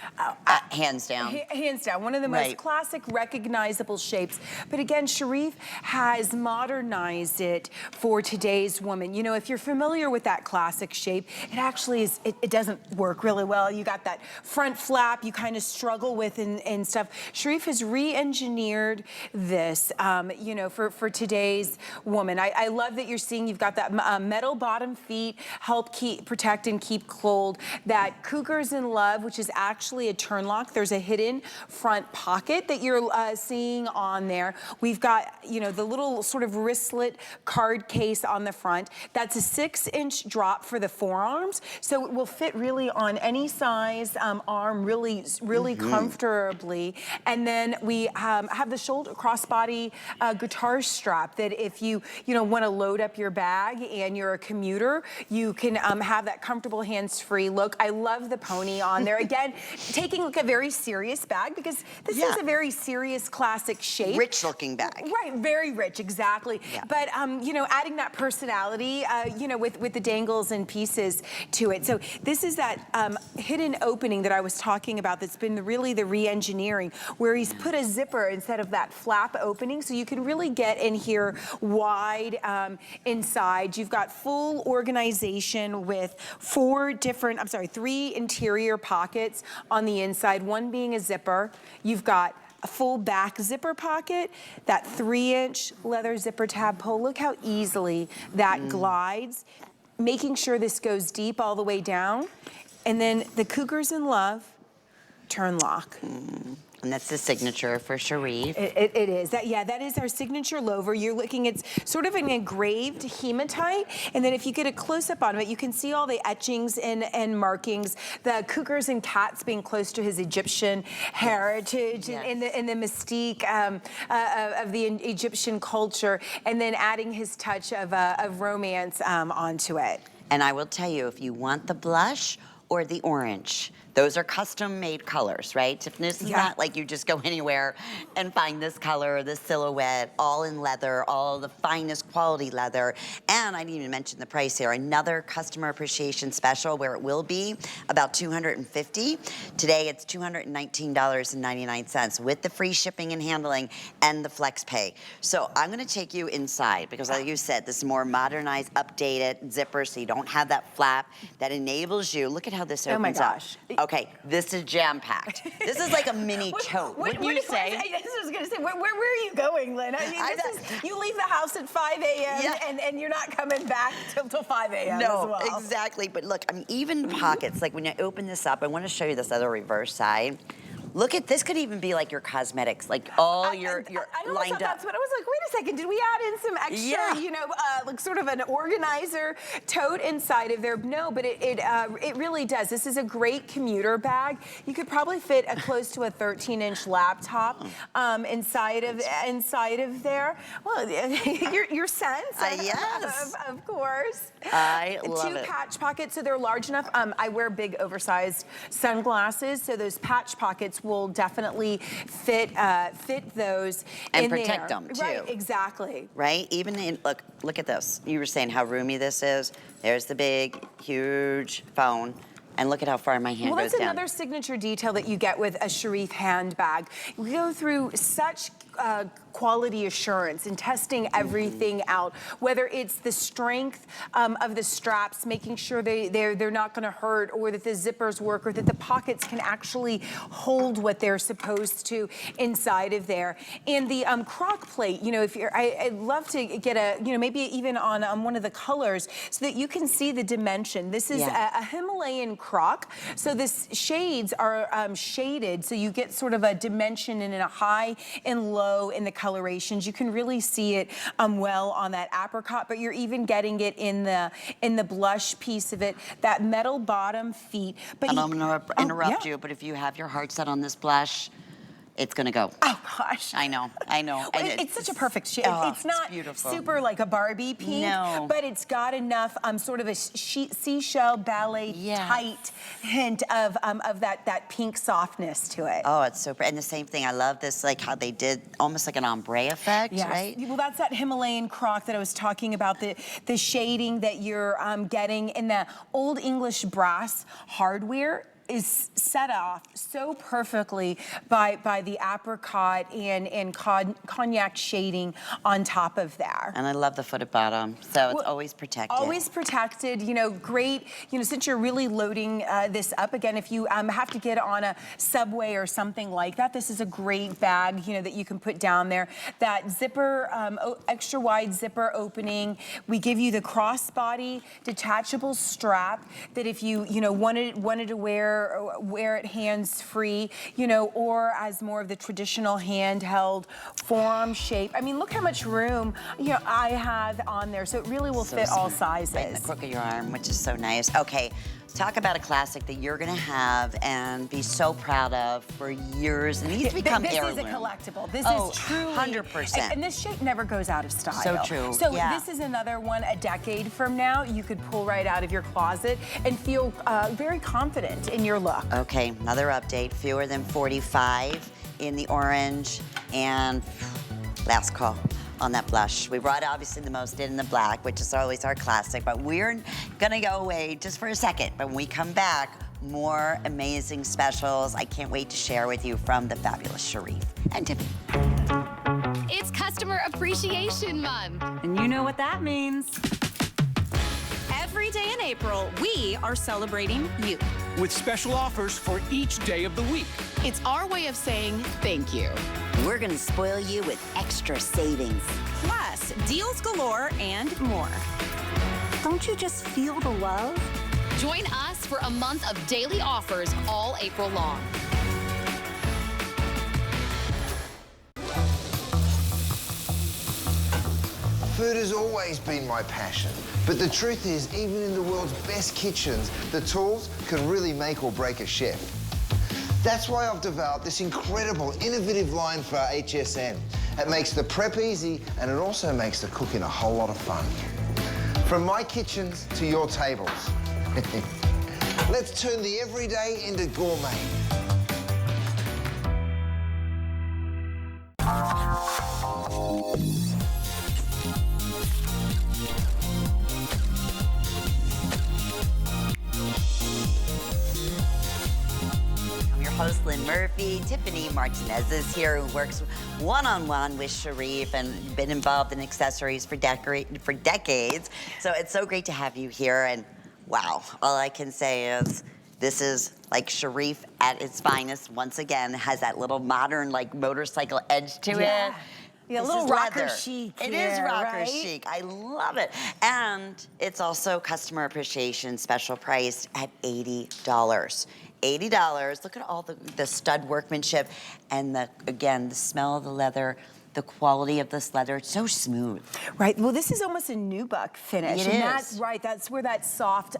hands down? Hands down, one of the most classic, recognizable shapes. But again, Sharif has modernized it for today's woman. You know, if you're familiar with that classic shape, it actually is, it doesn't work really well. You got that front flap you kind of struggle with and stuff. Sharif has re-engineered this, you know, for today's woman. I love that you're seeing you've got that metal bottom feet, help protect and keep cold. That Cougars in Love, which is actually a turn lock. There's a hidden front pocket that you're seeing on there. We've got, you know, the little sort of wristlet card case on the front. That's a 6-inch drop for the forearms, so it will fit really on any size arm, really comfortably. And then we have the shoulder crossbody guitar strap that if you want to load up your bag and you're a commuter, you can have that comfortable hands-free look. I love the pony on there. Again, taking like a very serious bag, because this is a very serious classic shape. Rich looking bag. Right, very rich, exactly. Yeah. But you know, adding that personality, you know, with the dangles and pieces to it. So this is that hidden opening that I was talking about that's been really the re-engineering, where he's put a zipper instead of that flap opening, so you can really get in here wide inside. You've got full organization with 4 different three interior pockets on the inside, one being a zipper. You've got a full back zipper pocket, that 3-inch leather zipper tab pull. Look how easily that glides, making sure this goes deep all the way down. And then the Cougars in Love turn lock. And that's the signature for Sharif. It is. That is our signature loaver. You're looking, it's sort of an engraved hematite. And then if you get a close-up on it, you can see all the etchings and markings. The cougars and cats being close to his Egyptian heritage and the mystique of the Egyptian culture. And then adding his touch of romance onto it. And I will tell you, if you want the blush or the orange, those are custom-made colors, right? Tiffany, this is not like you just go anywhere and find this color or this silhouette, all in leather, all the finest quality leather. And I didn't even mention the price here. Another customer appreciation special where it will be about $250. Today, it's $219.99 with the free shipping and handling and the flex pay. So I'm gonna take you inside because like you said, this more modernized, updated zipper so you don't have that flap that enables you. Look at how this opens up. Okay, this is jam-packed. This is like a mini tote. Wouldn't you say? I was going to say, where are you going, Lynn? I mean, you leave the house at 5 a.m. and you're not coming back till 5 a.m. No, as well. exactly. But look, I mean, even the pockets, like when you open this up, I want to show you this other reverse side. Look at this, could even be like your cosmetics, like all your lined up. That's what I was like, wait a second, did we add in some extra, you know, like sort of an organizer tote inside of there? No, but it really does. This is a great commuter bag. You could probably fit close to a 13-inch laptop inside of there. Well, your sense, yes, of course. I love it. 2 patch pockets, so they're large enough. I wear big, oversized sunglasses, so those patch pockets will definitely fit those and in protect there. them too. Right, exactly. Right, even in look at this. You were saying how roomy this is. There's the big, huge phone. And look at how far my hand goes down. Well, that's another signature detail that you get with a Sharif handbag. We go through such quality assurance and testing everything out, whether it's the strength of the straps, making sure they're not going to hurt, or that the zippers work, or that the pockets can actually hold what they're supposed to inside of there. And the crock plate, you know, if you're, I'd love to get a, you know, maybe even on one of the colors so that you can see the dimension. This is a Himalayan crock, so this shades are shaded, so you get sort of a dimension in a high and low in the colorations. You can really see it well on that apricot, but you're even getting it in the blush piece of it, that metal bottom feet. But and I'm gonna interrupt you, but if you have your heart set on this blush, it's gonna go. Oh gosh. I know. Well, it's such a perfect shade. It's not beautiful. Super like a Barbie pink, but it's got enough sort of a seashell ballet tight hint of that pink softness to it. Oh, it's super. And the same thing, I love this, like how they did almost like an ombre effect, right? Well, that's that Himalayan crock that I was talking about, the shading that you're getting in the Old English brass hardware is set off so perfectly by the apricot and cognac shading on top of there. And I love the footed bottom, so it's always protected. Always protected, you know, great, you know, since you're really loading this up, again, if you have to get on a subway or something like that, this is a great bag, you know, that you can put down there. That zipper, extra wide zipper opening, we give you the crossbody detachable strap that if you know, wanted to wear it hands-free, you know, or as more of the traditional handheld forearm shape. I mean, look how much room, you know, I have on there, so it really will fit all sizes. Right in the crook of your arm, which is so nice. Okay, talk about a classic that you're gonna have and be so proud of for years. It needs to become heirloom. This is a collectible. This is truly 100%. And this shape never goes out of style. So true. So this is another one a decade from now you could pull right out of your closet and feel very confident in your look. Okay, another update. Fewer than 45 in the orange, and last call on that blush. We brought obviously the most in the black, which is always our classic, but we're gonna go away just for a second. But when we come back, more amazing specials I can't wait to share with you from the fabulous Sharif and Tiffany. It's Customer Appreciation Month. And you know what that means. Every day in April, we are celebrating you. With special offers for each day of the week. It's our way of saying thank you. We're gonna spoil you with extra savings. Plus, deals galore and more. Don't you just feel the love? Join us for a month of daily offers all April long. Food has always been my passion, but the truth is, even in the world's best kitchens, the tools can really make or break a chef. That's why I've developed this incredible, innovative line for HSN. It makes the prep easy, and it also makes the cooking a whole lot of fun. From my kitchens to your tables. Let's turn the everyday into gourmet. Host Lin Murphy. Tiffany Martinez is here, who works one-on-one with Sharif and been involved in accessories for decades. So it's so great to have you here. And wow, all I can say is this is like Sharif at its finest. Once again, has that little modern like motorcycle edge to it. Yeah, a little rocker leather. chic. It here, is rocker right? chic. I love it. And it's also customer appreciation special priced at $80. $80. Look at all the stud workmanship and again, the smell of the leather, the quality of this leather. It's so smooth. Right. Well, this is almost a nubuck finish. It and is. That's right. That's where that soft,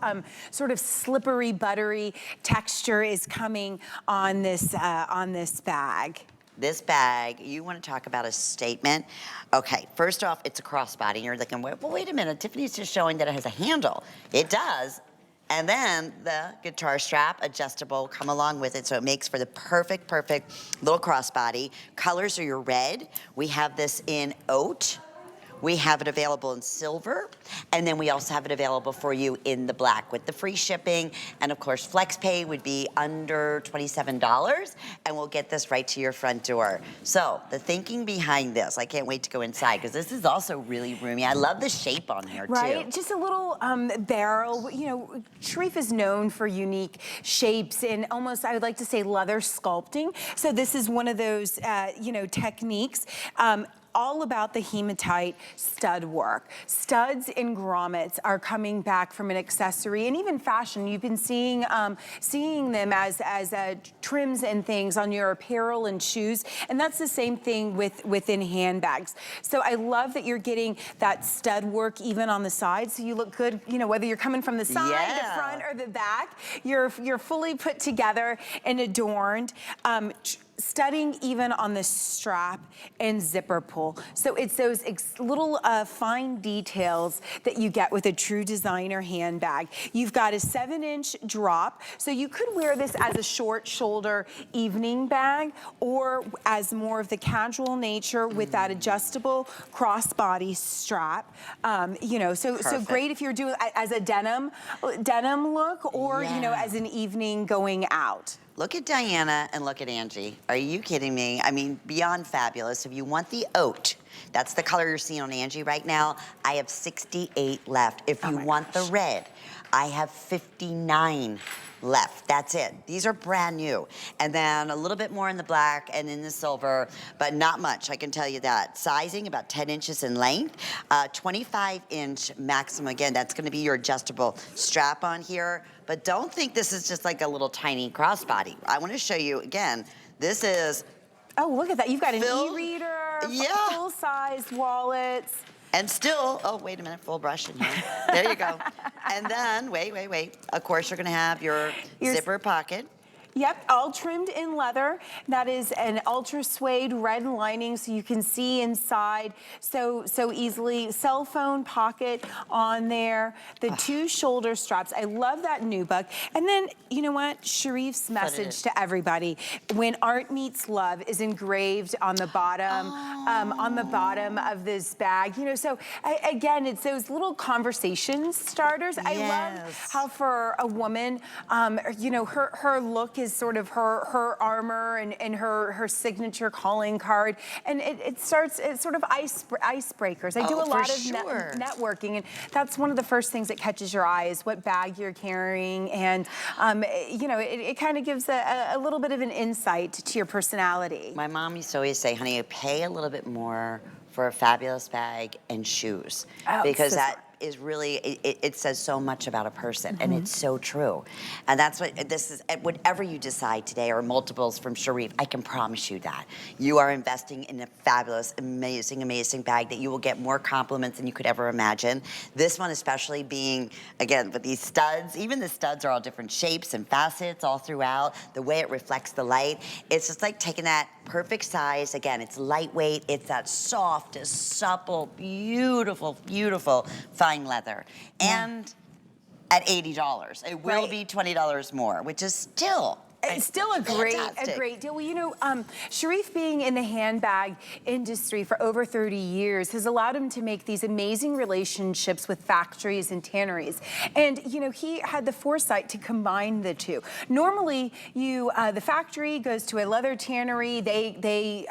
sort of slippery, buttery texture is coming on this bag. This bag, you want to talk about a statement. Okay, first off, it's a crossbody. You're thinking, well, wait a minute. Tiffany's just showing that it has a handle. It does. And then the guitar strap, adjustable, come along with it, so it makes for the perfect little crossbody. Colors are your red. We have this in oat. We have it available in silver, and then we also have it available for you in the black with the free shipping. And of course, FlexPay would be under $27, and we'll get this right to your front door. So the thinking behind this, I can't wait to go inside because this is also really roomy. I love the shape on here too. Right, just a little barrel. You know, Sharif is known for unique shapes and almost, I would like to say, leather sculpting. So this is one of those, you know, techniques. All about the hematite stud work. Studs and grommets are coming back from an accessory and even fashion. You've been seeing them as trims and things on your apparel and shoes, and that's the same thing within handbags. So I love that you're getting that stud work even on the side, so you look good. You know, whether you're coming from the side, the front, or the back, you're fully put together and adorned. Studding even on the strap and zipper pull. So it's those little fine details that you get with a true designer handbag. You've got a 7-inch drop, so you could wear this as a short shoulder evening bag or as more of the casual nature with that adjustable crossbody strap. You know, so great if you're doing as a denim look or you know, as an evening going out. Look at Diana and look at Angie. Are you kidding me? I mean, beyond fabulous. If you want the oat, that's the color you're seeing on Angie right now. I have 68 left. If you want the red, I have 59 left. That's it. These are brand new. And then a little bit more in the black and in the silver, but not much, I can tell you that. Sizing, about 10 inches in length, 25-inch maximum. Again, that's gonna be your adjustable strap on here. But don't think this is just like a little tiny crossbody. I wanna show you, again, this is... Oh, look at that. You've got an e-reader, yeah, full-size wallets. And still, oh, wait a minute, full brush in here. There you go. And then, wait. Of course, you're gonna have your zipper pocket. Yep, all trimmed in leather. That is an ultra suede red lining so you can see inside so easily. Cell phone pocket on there. The two shoulder straps. I love that nubuck. And then, you know what? Sharif's message to everybody. When art meets love is engraved on the bottom, of this bag. You know, so again, it's those little conversation starters. I love how for a woman, you know, her look is sort of her armor and her signature calling card. And it's sort of icebreakers. I do a lot of networking, and that's one of the first things that catches your eye is what bag you're carrying. And, you know, it kind of gives a little bit of an insight to your personality. My mom used to always say, honey, you pay a little bit more for a fabulous bag and shoes. Because that is really, it says so much about a person, and it's so true. And that's what this is, whatever you decide today, or multiples from Sharif, I can promise you that. You are investing in a fabulous, amazing, amazing bag that you will get more compliments than you could ever imagine. This one especially being, again, with these studs, even the studs are all different shapes and facets all throughout, the way it reflects the light. It's just like taking that perfect size. Again, it's lightweight, it's that soft, supple, beautiful, beautiful fine leather. And at $80. It will be $20 more, which is still it's still a great deal. Well, you know, Sharif being in the handbag industry for over 30 years has allowed him to make these amazing relationships with factories and tanneries. And, you know, he had the foresight to combine the two. Normally, the factory goes to a leather tannery. They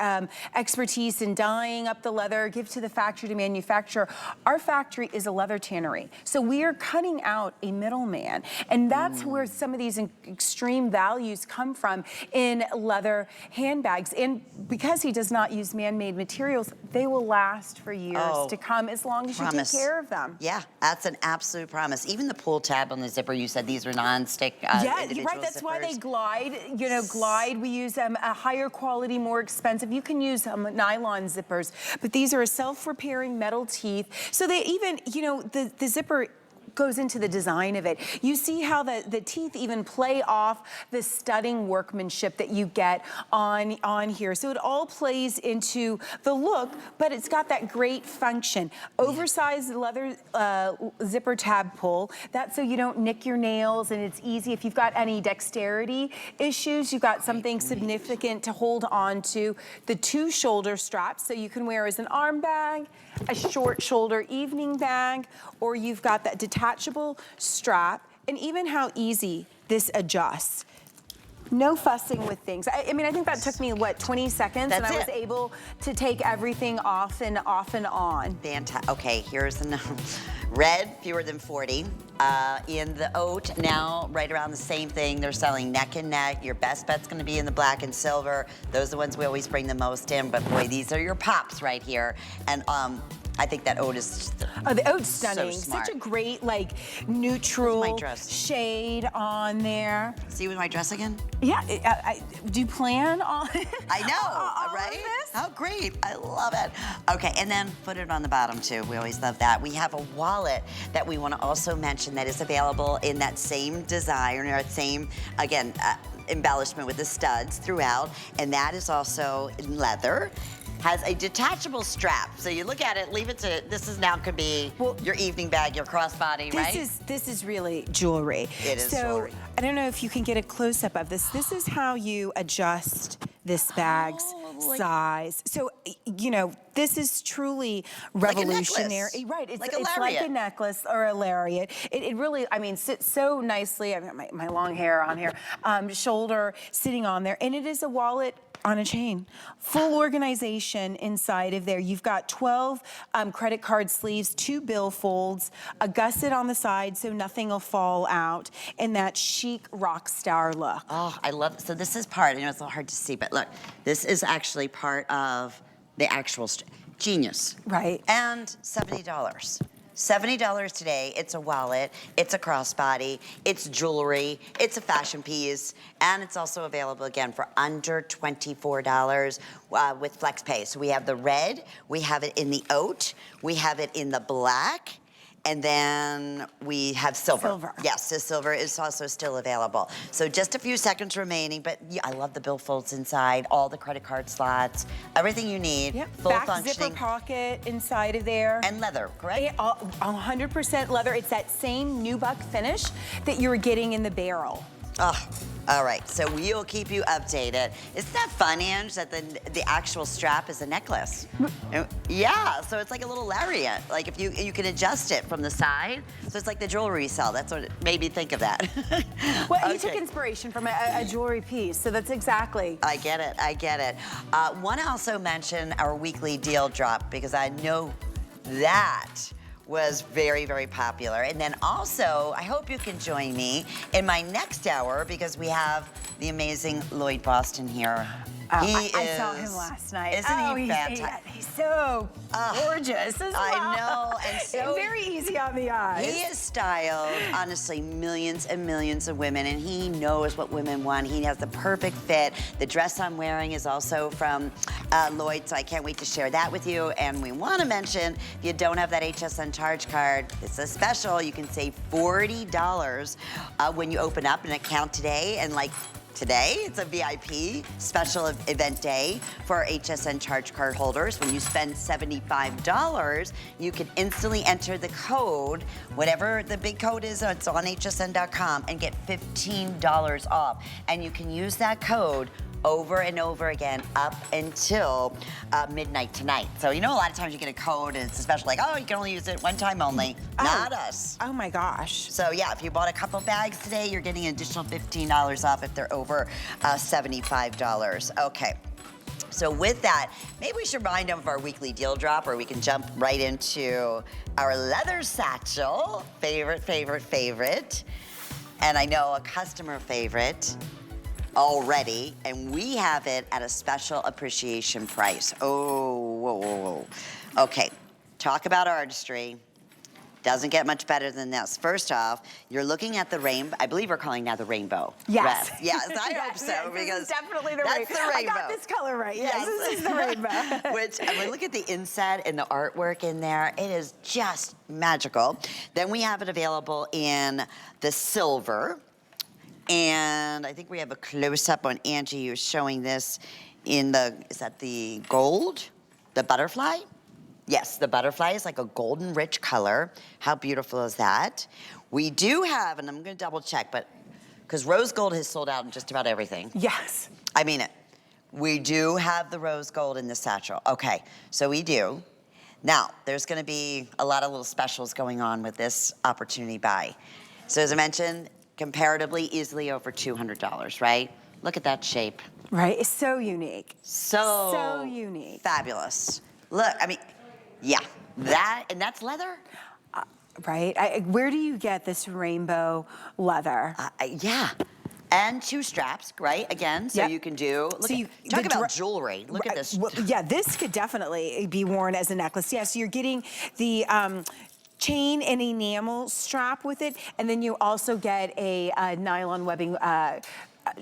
expertise in dyeing up the leather, give to the factory to manufacture. Our factory is a leather tannery. So we are cutting out a middleman. And that's where some of these extreme values come from in leather handbags. And because he does not use man-made materials, they will last for years to come as long as you take care of them. Yeah, that's an absolute promise. Even the pull tab on the zipper, you said these are non-stick yeah, you're right. That's why they glide. You know, glide. We use a higher quality, more expensive. You can use nylon zippers, but these are a self-repairing metal teeth. So they even, you know, the zipper goes into the design of it. You see how the teeth even play off the studding workmanship that you get on here. So it all plays into the look, but it's got that great function. Oversized leather zipper tab pull. That's so you don't nick your nails, and it's easy if you've got any dexterity issues. You've got something significant to hold on to. The two shoulder straps, so you can wear as an arm bag, a short shoulder evening bag, or you've got that detachable strap, and even how easy this adjusts. No fussing with things. I mean, I think that took me, what, 20 seconds? And I was able to take everything off and on. Fantastic. Okay, here's the red, fewer than 40. In the oat, now right around the same thing. They're selling neck and neck. Your best bet's gonna be in the black and silver. Those are the ones we always bring the most in, but boy, these are your pops right here. And I think that oat is just the oat's stunning. So smart. Such a great, like, neutral shade on there. See with my dress again? Yeah, do you plan on I know, right? This? How great, I love it. Okay, and then put it on the bottom too. We always love that. We have a wallet that we want to also mention that is available in that same design, or that same, again, embellishment with the studs throughout, and that is also in leather. Has a detachable strap. So you look at it, leave it to, this is now could be your evening bag, your crossbody, right? This is really jewelry. It is jewelry. I don't know if you can get a close-up of this. This is how you adjust this bag's size. So, you know, this is truly revolutionary. Like a necklace. Right, it's like a necklace or a lariat. It really, I mean, sits so nicely. I've got my long hair on here. Shoulder sitting on there. And it is a wallet on a chain. Full organization inside of there. You've got 12 credit card sleeves, 2 bill folds, a gusset on the side so nothing will fall out, and that chic rock star look. Oh, I love it. So this is part, I know it's a little hard to see, but look, this is actually part of the actual genius. Right. And $70. $70 today. It's a wallet, it's a crossbody, it's jewelry, it's a fashion piece, and it's also available again for under $24 with flex pay. So we have the red, we have it in the oat, we have it in the black, and then we have silver. Yes, the silver is also still available. So just a few seconds remaining, but yeah, I love the billfolds inside, all the credit card slots, everything you need, full back functioning. Zipper pocket inside of there. And leather, correct? 100% leather. It's that same nubuck finish that you were getting in the barrel. Oh, all right, so we'll keep you updated. Isn't that fun, Ange, that the actual strap is a necklace? Yeah, so it's like a little lariat. Like if you can adjust it from the side, so it's like the jewelry we sell. That's what it made me think of that. Well, Okay. he took inspiration from a jewelry piece, so that's exactly. I get it, I get it. Want to also mention our weekly deal drop because I know that was very, very popular. And then also, I hope you can join me in my next hour because we have the amazing Lloyd Boston here. Oh, I saw him last night. Isn't he fantastic? He's so gorgeous as well. I know, and so very easy on the eyes. he has styled, honestly, millions and millions of women, and he knows what women want. He has the perfect fit. The dress I'm wearing is also from Lloyd, so I can't wait to share that with you. And we want to mention, if you don't have that HSN charge card, it's a special. You can save $40 when you open up an account today, and like today, it's a VIP special event day for our HSN charge card holders. When you spend $75, you can instantly enter the code, whatever the big code is, it's on hsn.com, and get $15 off. And you can use that code over and over again up until midnight tonight. So you know a lot of times you get a code and it's especially like, oh, you can only use it one time only. Not us. Oh my gosh. So yeah, if you bought a couple bags today, you're getting an additional $15 off if they're over $75. Okay. So with that, maybe we should remind them of our weekly deal drop, or we can jump right into our leather satchel. Favorite, favorite, favorite. And I know a customer favorite already, and we have it at a special appreciation price. Oh, whoa, whoa, whoa. Okay, talk about artistry. Doesn't get much better than this. First off, you're looking at the rainbow. I believe we're calling now the rainbow. Yes. Dress. Yes, I hope so, because this is definitely the that's the rainbow. I got this color right. Yes, this is the rainbow. Which, and we look at the inside and the artwork in there. It is just magical. Then we have it available in the silver. And I think we have a close-up on Angie who's showing this in the, is that the gold? The butterfly? Yes, the butterfly is like a golden rich color. How beautiful is that? We do have, and I'm gonna double check, but, because rose gold has sold out in just about everything. Yes. I mean it. We do have the rose gold in the satchel. Okay, so we do. Now, there's gonna be a lot of little specials going on with this opportunity buy. So as I mentioned, comparatively easily over $200, right? Look at that shape. Right, it's so unique. So unique. Fabulous. Look, I mean, yeah, that, and that's leather? Right, where do you get this rainbow leather? Yeah, and two straps, right? Again, so Yep. you can do, look So at, talk about jewelry. Look at this. Well, yeah, this could definitely be worn as a necklace. Yeah, so you're getting the chain and enamel strap with it, and then you also get a nylon webbing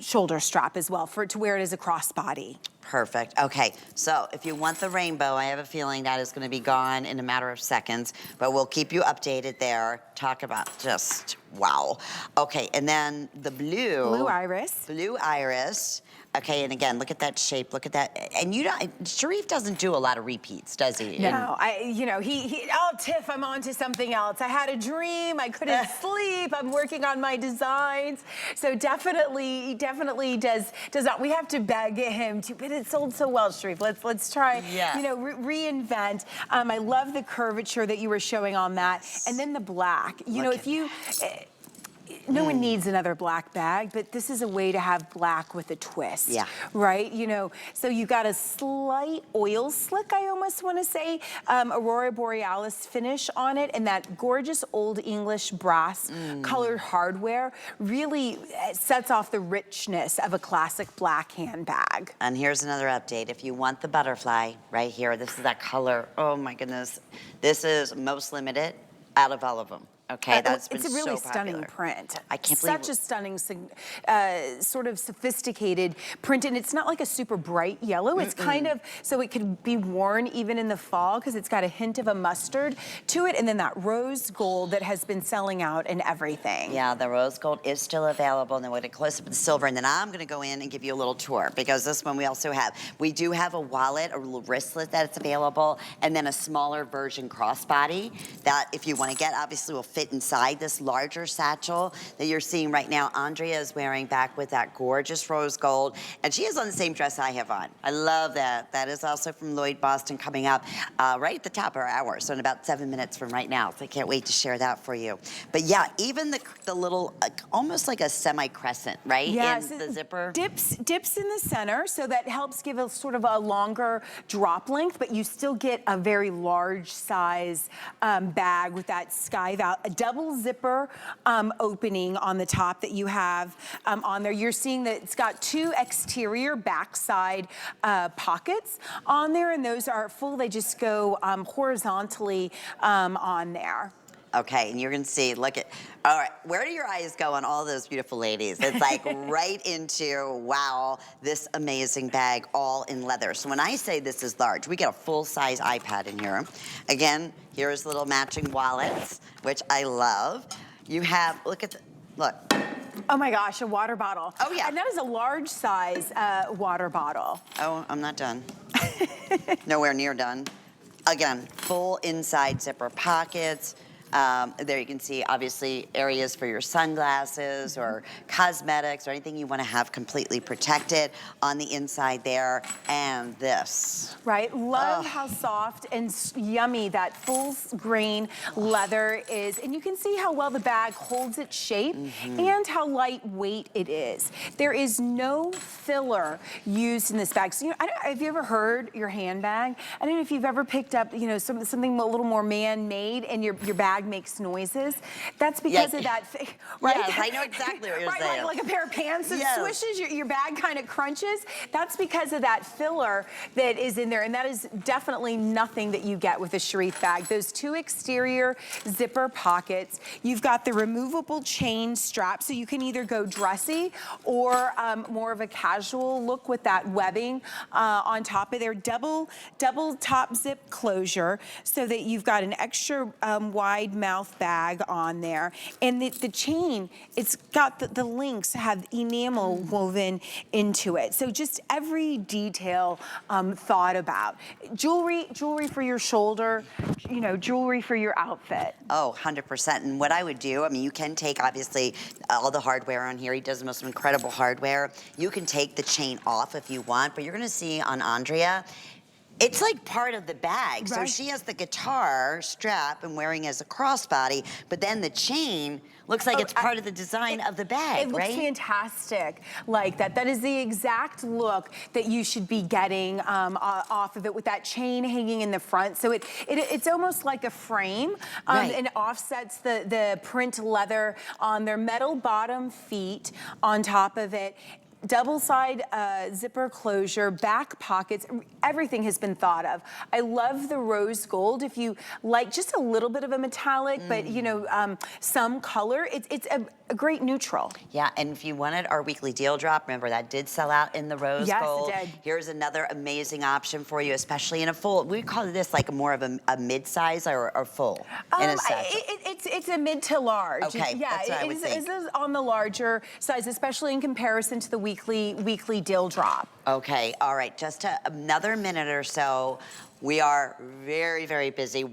shoulder strap as well to wear it as a crossbody. Perfect. Okay, so if you want the rainbow, I have a feeling that is going to be gone in a matter of seconds, but we'll keep you updated there. Talk about just wow. Okay, and then the blue. Blue iris. Blue iris. Okay, and again, look at that shape. Look at that. And you don't, Sharif doesn't do a lot of repeats, does he? No, oh, Tiff, I'm on to something else. I had a dream, I couldn't sleep, I'm working on my designs. So definitely, he definitely does not, we have to beg him to, but it sold so well, Sharif. Let's try, reinvent. I love the curvature that you were showing on that. And then the black. You know, if you, no one needs another black bag, but this is a way to have black with a twist. Yeah. Right? You know, so you got a slight oil slick, I almost want to say, Aurora Borealis finish on it, and that gorgeous old English brass colored hardware really sets off the richness of a classic black handbag. And here's another update. If you want the butterfly right here, this is that color. Oh my goodness. This is most limited out of all of them. Okay, that's been so popular. It's a really stunning print. I can't believe Such a stunning, sort of sophisticated print, and it's not like a super bright yellow. It's kind of, so it could be worn even in the fall because it's got a hint of a mustard to it, and then that rose gold that has been selling out and everything. Yeah, the rose gold is still available, and then we're gonna close up with the silver, and then I'm gonna go in and give you a little tour because this one we also have. We do have a wallet, a little wristlet that's available, and then a smaller version crossbody that if you wanna get, obviously will fit inside this larger satchel that you're seeing right now. Andrea is wearing back with that gorgeous rose gold, and she has on the same dress I have on. I love that. That is also from Lloyd Boston, coming up right at the top of our hour, so in about 7 minutes from right now. So I can't wait to share that for you. But yeah, even the little, almost like a semi-crescent, right? Yes, in the zipper. Dips in the center, so that helps give a sort of a longer drop length, but you still get a very large size bag with that sky valve, a double zipper opening on the top that you have on there. You're seeing that it's got 2 exterior backside pockets on there, and those are full. They just go horizontally on there. Okay, and you're gonna see, look at, all right, where do your eyes go on all those beautiful ladies? It's like right into, wow, this amazing bag, all in leather. So when I say this is large, we get a full-size iPad in here. Again, here's little matching wallets, which I love. You have, look at the, look. Oh my gosh, a water bottle. Oh yeah. And that is a large size water bottle. Oh, I'm not done. Nowhere near done. Again, full inside zipper pockets. There you can see, obviously, areas for your sunglasses or cosmetics or anything you want to have completely protected on the inside there. And this. Right, love how soft and yummy that full grain leather is. And you can see how well the bag holds its shape and how lightweight it is. There is no filler used in this bag. So, you know, have you ever heard your handbag? I don't know if you've ever picked up, you know, something a little more man-made and your bag makes noises. That's because of that, right? Yes, I know exactly what you're saying. Like a pair of pants that swishes, your bag kind of crunches. That's because of that filler that is in there, and that is definitely nothing that you get with a Sharif bag. Those 2 exterior zipper pockets. You've got the removable chain strap, so you can either go dressy or more of a casual look with that webbing on top of there. Double top zip closure, so that you've got an extra wide mouth bag on there. And the chain, it's got the links have enamel woven into it. So just every detail thought about. Jewelry for your shoulder, you know, jewelry for your outfit. Oh, 100%. And what I would do, I mean, you can take, obviously, all the hardware on here. He does the most incredible hardware. You can take the chain off if you want, but you're gonna see on Andrea, it's like part of the bag. Right. So she has the guitar strap and wearing as a crossbody, but then the chain looks like it's part of the design of the bag, It looks right? fantastic like that. That is the exact look that you should be getting off of it, with that chain hanging in the front. So it's almost like a frame, and offsets the print leather on their metal bottom feet on top of it. Double side zipper closure, back pockets, everything has been thought of. I love the rose gold. If you like just a little bit of a metallic, but you know, some color, it's a great neutral. Yeah, and if you wanted our weekly deal drop, remember that did sell out in the rose gold. Yes, it did. Here's another amazing option for you, especially in a full. We call this like more of a mid-size or full in a satchel. It's a mid to large. Okay, yeah, that's what I would think. It is on the larger size, especially in comparison to the weekly deal drop. Okay, all right, just another minute or so. We are very, very busy.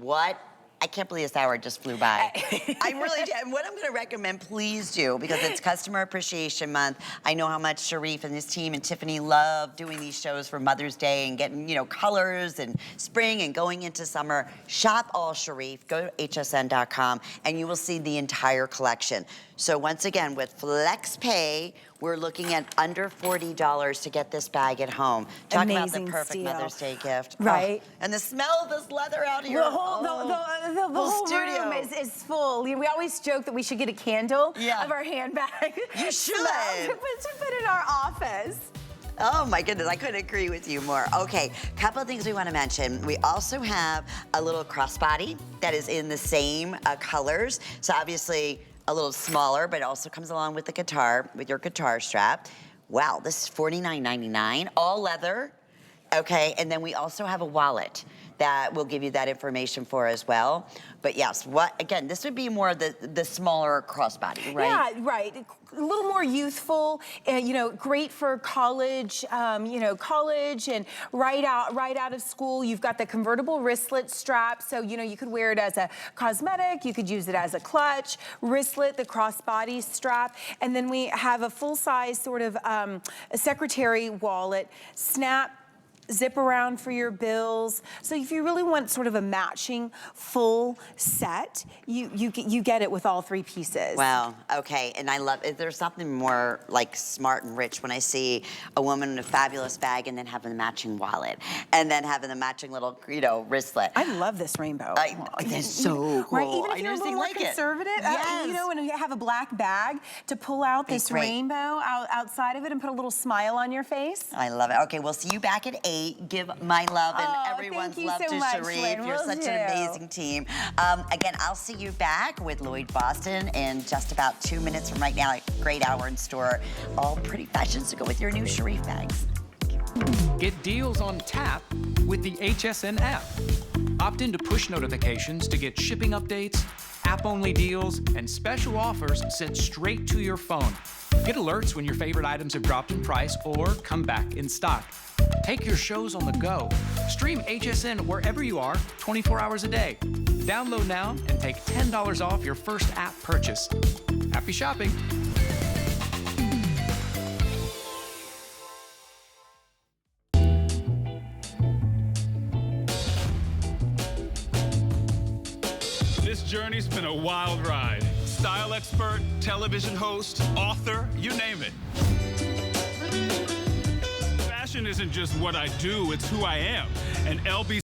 I can't believe this hour just flew by. I really do. And what I'm gonna recommend, please do, because it's Customer Appreciation Month. I know how much Sharif and his team and Tiffany love doing these shows for Mother's Day and getting, you know, colors and spring and going into summer. Shop all Sharif, go to hsn.com, and you will see the entire collection. So once again, with FlexPay, we're looking at under $40 to get this bag at home. Talk about the perfect steal. Mother's Day gift. Right. Oh, and the smell of this leather out here. The whole studio room is full. We always joke that we should get a candle of our handbag. You should. to put in our office. Oh my goodness, I couldn't agree with you more. Okay, couple of things we want to mention. We also have a little crossbody that is in the same colors. So obviously a little smaller, but it also comes along with the guitar, with your guitar strap. Wow, this is $49.99, all leather. Okay, and then we also have a wallet that we'll give you that information for as well. But yes, again, this would be more the smaller crossbody, right? Yeah, right. A little more youthful, and great for college, college and right out of school. You've got the convertible wristlet strap, so you could wear it as a cosmetic, you could use it as a clutch, wristlet, the crossbody strap, and then we have a full-size sort of a secretary wallet, snap, zip around for your bills. So if you really want sort of a matching full set, you get it with all 3 pieces. Wow, okay, and I love it. There's something more like smart and rich when I see a woman in a fabulous bag and then having the matching wallet and then having the matching little, wristlet. I love this rainbow. It's so cool. Right, even if you're a little more conservative, yes. And you have a black bag to pull out this rainbow outside of it and put a little smile on your face. I love it. Okay, we'll see you back at 8. Give my love and everyone's love to Sharif. You're such an amazing team. Again, I'll see you back with Lloyd Boston in just about 2 minutes from right now. Great hour in store. All pretty fashions to go with your new Sharif bags. Get deals on tap with the HSN app. Opt into push notifications to get shipping updates, app-only deals, and special offers sent straight to your phone. Get alerts when your favorite items have dropped in price or come back in stock. Take your shows on the go. Stream HSN wherever you are, 24 hours a day. Download now and take $10 off your first app purchase. Happy shopping. This journey's been a wild ride. Style expert, television host, author, you name it. Fashion isn't just what I do, it's who I am. And LB